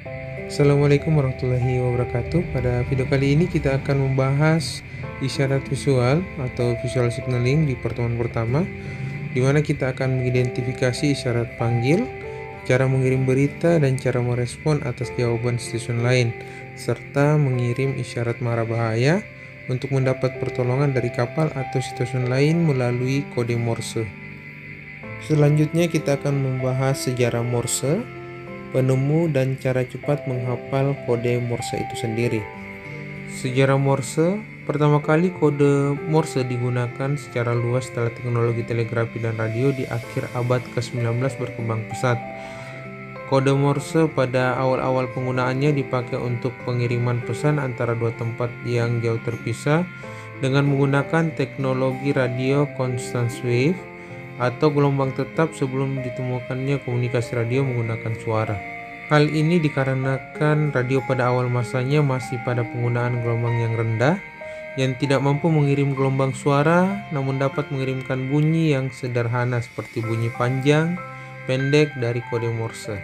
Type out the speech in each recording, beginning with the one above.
Assalamualaikum warahmatullahi wabarakatuh. Pada video kali ini kita akan membahas isyarat visual atau visual signaling di pertemuan pertama, di mana kita akan mengidentifikasi isyarat panggil, cara mengirim berita, dan cara merespon atas jawaban stasiun lain, serta mengirim isyarat mara bahaya untuk mendapat pertolongan dari kapal atau stasiun lain melalui kode Morse. Selanjutnya kita akan membahas sejarah Morse, penemu dan cara cepat menghafal kode Morse itu sendiri. Sejarah Morse, pertama kali kode Morse digunakan secara luas setelah teknologi telegrafi dan radio di akhir abad ke-19 berkembang pesat. Kode Morse pada awal-awal penggunaannya dipakai untuk pengiriman pesan antara dua tempat yang jauh terpisah dengan menggunakan teknologi radio constant wave atau gelombang tetap sebelum ditemukannya komunikasi radio menggunakan suara. Hal ini dikarenakan radio pada awal masanya masih pada penggunaan gelombang yang rendah yang tidak mampu mengirim gelombang suara namun dapat mengirimkan bunyi yang sederhana seperti bunyi panjang, pendek dari kode Morse.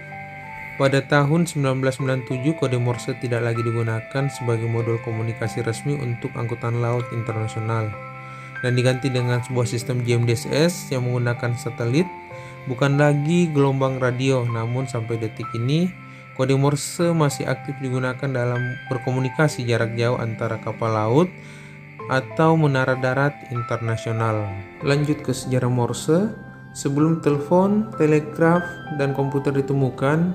Pada tahun 1997 kode Morse tidak lagi digunakan sebagai modul komunikasi resmi untuk angkutan laut internasional dan diganti dengan sebuah sistem GMDSS yang menggunakan satelit, bukan lagi gelombang radio. Namun sampai detik ini kode Morse masih aktif digunakan dalam berkomunikasi jarak jauh antara kapal laut atau menara darat internasional. Lanjut ke sejarah Morse. Sebelum telepon, telegraf, dan komputer ditemukan,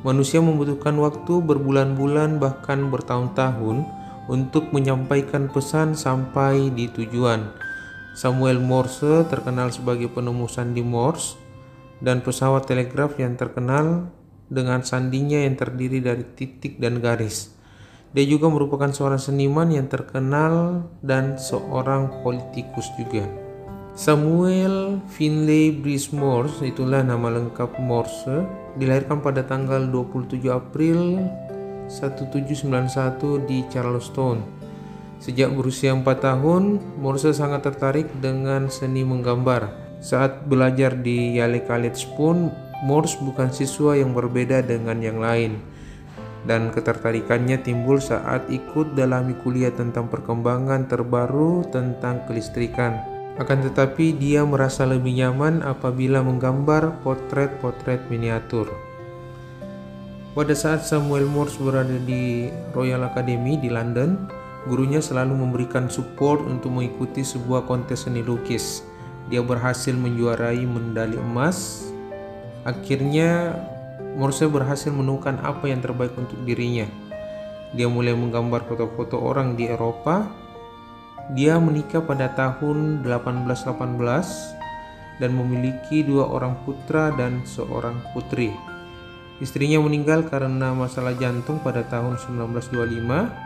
manusia membutuhkan waktu berbulan-bulan bahkan bertahun-tahun untuk menyampaikan pesan sampai di tujuan. Samuel Morse terkenal sebagai penemu sandi Morse dan pesawat telegraf yang terkenal dengan sandinya yang terdiri dari titik dan garis. Dia juga merupakan seorang seniman yang terkenal dan seorang politikus juga. Samuel Finley Breese Morse, itulah nama lengkap Morse, dilahirkan pada tanggal 27 April 1791 di Charleston. Sejak berusia 4 tahun, Morse sangat tertarik dengan seni menggambar. Saat belajar di Yale College pun, Morse bukan siswa yang berbeda dengan yang lain. Dan ketertarikannya timbul saat ikut dalami kuliah tentang perkembangan terbaru tentang kelistrikan. Akan tetapi dia merasa lebih nyaman apabila menggambar potret-potret miniatur. Pada saat Samuel Morse berada di Royal Academy di London, gurunya selalu memberikan support untuk mengikuti sebuah kontes seni lukis. Dia berhasil menjuarai medali emas. Akhirnya Morse berhasil menemukan apa yang terbaik untuk dirinya. Dia mulai menggambar foto-foto orang di Eropa. Dia menikah pada tahun 1818 dan memiliki 2 orang putra dan seorang putri. Istrinya meninggal karena masalah jantung pada tahun 1925.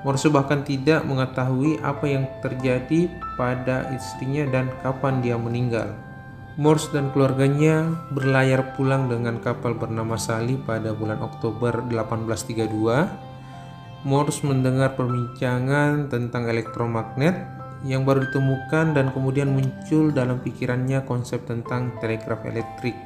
Morse bahkan tidak mengetahui apa yang terjadi pada istrinya dan kapan dia meninggal. Morse dan keluarganya berlayar pulang dengan kapal bernama Sally pada bulan Oktober 1832. Morse mendengar perbincangan tentang elektromagnet yang baru ditemukan dan kemudian muncul dalam pikirannya konsep tentang telegraf elektrik.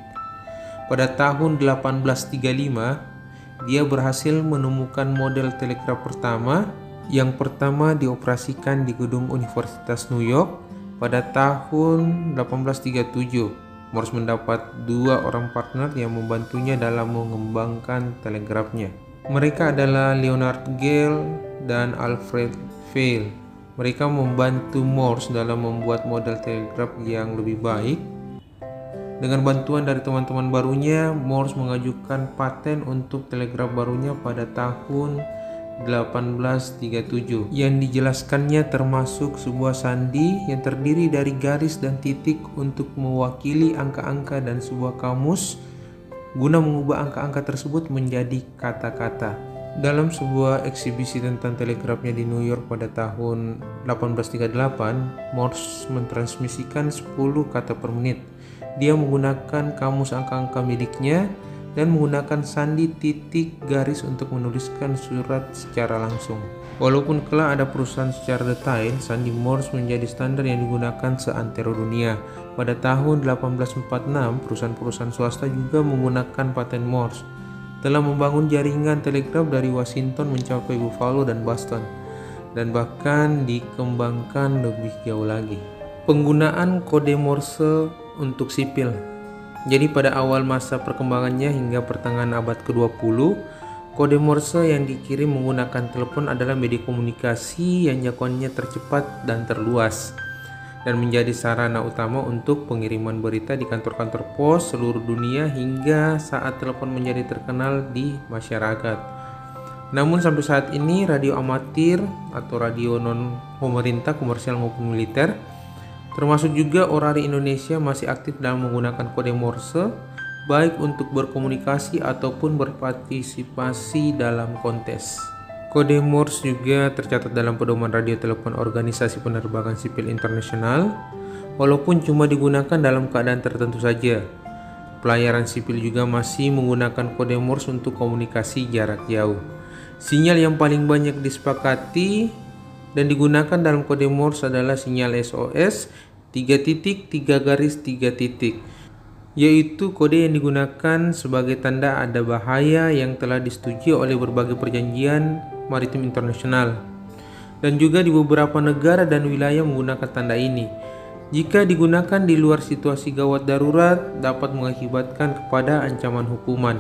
Pada tahun 1835, dia berhasil menemukan model telegraf pertama yang pertama dioperasikan di gedung Universitas New York pada tahun 1837. Morse mendapat 2 orang partner yang membantunya dalam mengembangkan telegrafnya. Mereka adalah Leonard Gale dan Alfred Vail. Mereka membantu Morse dalam membuat model telegraf yang lebih baik. Dengan bantuan dari teman-teman barunya, Morse mengajukan paten untuk telegraf barunya pada tahun 1837 yang dijelaskannya termasuk sebuah sandi yang terdiri dari garis dan titik untuk mewakili angka-angka dan sebuah kamus guna mengubah angka-angka tersebut menjadi kata-kata. Dalam sebuah eksibisi tentang telegrafnya di New York pada tahun 1838, Morse mentransmisikan 10 kata per menit. Dia menggunakan kamus angka-angka miliknya dan menggunakan sandi titik garis untuk menuliskan surat secara langsung. Walaupun kelak ada perusahaan secara detail, sandi Morse menjadi standar yang digunakan seantero dunia. Pada tahun 1846, perusahaan-perusahaan swasta juga menggunakan paten Morse. telah membangun jaringan telegraf dari Washington mencapai Buffalo dan Boston, dan bahkan dikembangkan lebih jauh lagi. Penggunaan kode Morse untuk sipil. Jadi pada awal masa perkembangannya hingga pertengahan abad ke-20, kode Morse yang dikirim menggunakan telepon adalah media komunikasi yang jangkauannya tercepat dan terluas, dan menjadi sarana utama untuk pengiriman berita di kantor-kantor pos seluruh dunia hingga saat telepon menjadi terkenal di masyarakat. Namun sampai saat ini radio amatir atau radio non pemerintah, komersial maupun militer, termasuk juga Orari Indonesia, masih aktif dalam menggunakan kode Morse baik untuk berkomunikasi ataupun berpartisipasi dalam kontes. Kode Morse juga tercatat dalam pedoman radio telepon Organisasi Penerbangan Sipil Internasional, walaupun cuma digunakan dalam keadaan tertentu saja. Pelayaran sipil juga masih menggunakan kode Morse untuk komunikasi jarak jauh. Sinyal yang paling banyak disepakati dan digunakan dalam kode Morse adalah sinyal SOS 3 garis 3, yaitu kode yang digunakan sebagai tanda ada bahaya yang telah disetujui oleh berbagai perjanjian maritim internasional, dan juga di beberapa negara dan wilayah menggunakan tanda ini. Jika digunakan di luar situasi gawat darurat, dapat mengakibatkan kepada ancaman hukuman.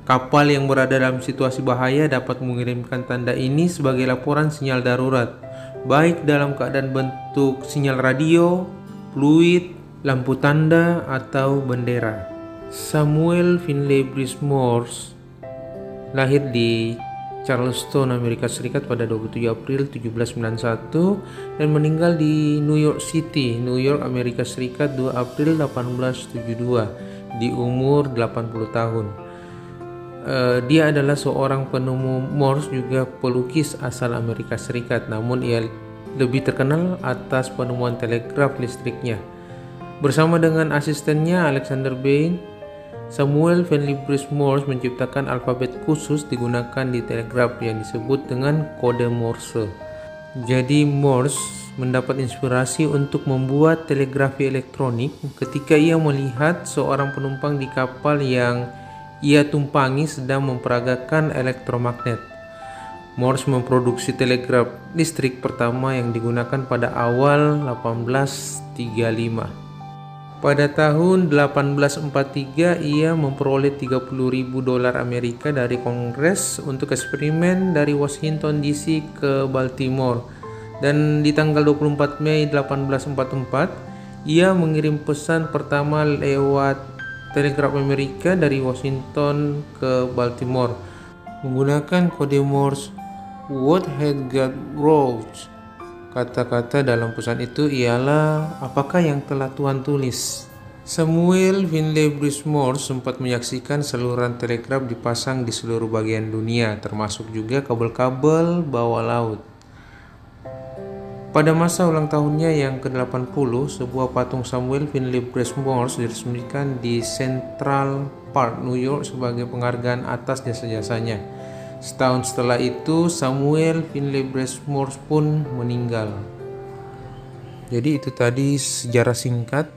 Kapal yang berada dalam situasi bahaya dapat mengirimkan tanda ini sebagai laporan sinyal darurat, baik dalam keadaan bentuk sinyal radio, fluid, lampu tanda, atau bendera. Samuel Finley Breese Morse lahir di Charleston, Amerika Serikat pada 27 April 1791 dan meninggal di New York City, New York, Amerika Serikat 2 April 1872 di umur 80 tahun. Dia adalah seorang penemu Morse, juga pelukis asal Amerika Serikat, namun ia lebih terkenal atas penemuan telegraf listriknya. Bersama dengan asistennya Alexander Bain, Samuel Finley Breese Morse menciptakan alfabet khusus digunakan di telegraf yang disebut dengan kode Morse. Jadi Morse mendapat inspirasi untuk membuat telegrafi elektronik ketika ia melihat seorang penumpang di kapal yang ia tumpangi sedang memperagakan elektromagnet. Morse memproduksi telegraf listrik pertama yang digunakan pada awal 1835. Pada tahun 1843 ia memperoleh $30.000 Amerika dari Kongres untuk eksperimen dari Washington DC ke Baltimore, dan di tanggal 24 Mei 1844 ia mengirim pesan pertama lewat telegraf Amerika dari Washington ke Baltimore menggunakan kode Morse. "What had God wrote?" Kata-kata dalam pesan itu ialah, "Apakah yang telah Tuhan tulis?" Samuel Finley Breese Morse sempat menyaksikan saluran telegraf dipasang di seluruh bagian dunia, termasuk juga kabel-kabel bawah laut. Pada masa ulang tahunnya yang ke-80, sebuah patung Samuel Finley Breese Morse diresmikan di Central Park, New York sebagai penghargaan atas jasa-jasanya. Setahun setelah itu, Samuel Finley Breese Morse pun meninggal. Jadi itu tadi sejarah singkat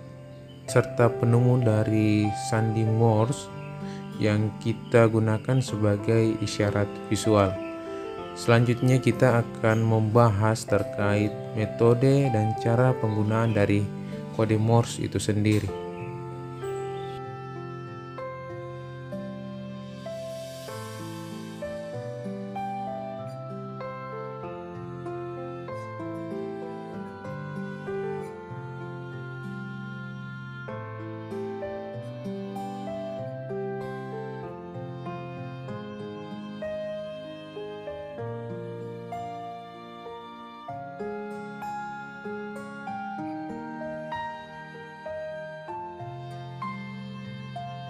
serta penemu dari sandi Morse yang kita gunakan sebagai isyarat visual. Selanjutnya kita akan membahas terkait metode dan cara penggunaan dari kode Morse itu sendiri.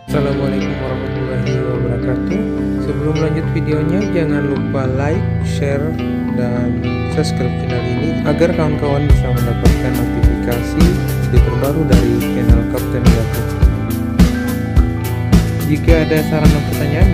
Assalamualaikum warahmatullahi wabarakatuh. Sebelum lanjut videonya, jangan lupa like, share, dan subscribe channel ini agar kawan-kawan bisa mendapatkan notifikasi video terbaru dari channel Kapten Gatot. Jika ada saran dan pertanyaan,